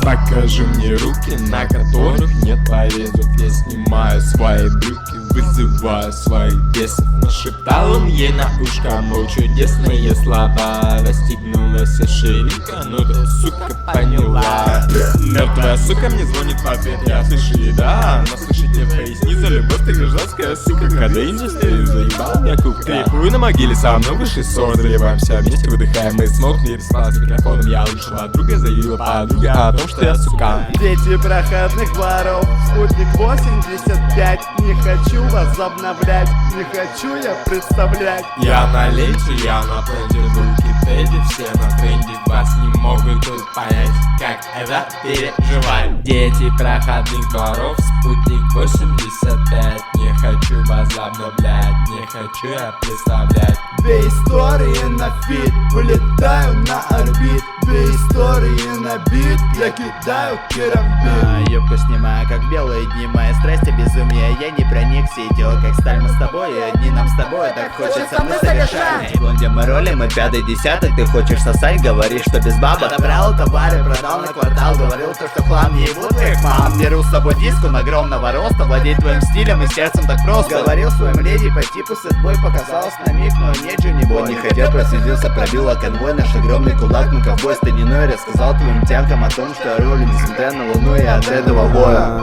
Покажи мне руки, на которых нет порезов. Я снимаю свои брюки, вызываю своих бесов. Нашептал он ей на ушко, мол, чудесные слова. Расстегнулась ширинка, ну ты, сука, поняла. Мертвая сука мне звонит в ответ, я слышу, и да, но слышите, поясни за любовь, ты гражданская сука. Когда индустрию заебал меня кубка. Крепую на могиле, со мной высший ссор. Заливаемся вместе, выдыхаем и смолкли. С микрофоном я лучшего друга, заявила подруга о том, что я сука. Дети проходных дворов, спутник 85. Не хочу вас обновлять, не хочу я представлять. Я на ленте, я на тренде, в Википедии все на тренде. Вас не могут тут понять, как это переживать. Дети проходных дворов, спутник 85. Не хочу вас обновлять, не хочу я представлять. Две истории на фит, вылетаю на орбит. Две истории на бит, я кидаю керамбит. Юбку снимаю, как белые дни, моя страсть и безумие. Я не проник в сеть, как сталь мы с тобой, и одни нам с тобой, так хочется мы совершать. Блонди мы роли, мы пятый десяток, ты хочешь сосать, говоришь, что без бабок. Отобрал товары, продал на квартал, говорил то, что хлам не ебут твоих мам. Беру с собой диск, он огромного роста, владеть твоим стилем и сердцем так просто. Говорил своим леди по типу сэдбой, показалось на миг, но нет же не бой. Не хотел, проследился, пробила конвой, наш огромный кулак, мы ковбой стариной. Рассказал твоим тянкам о том, что я ролю, несмотря на луну и от этого боя.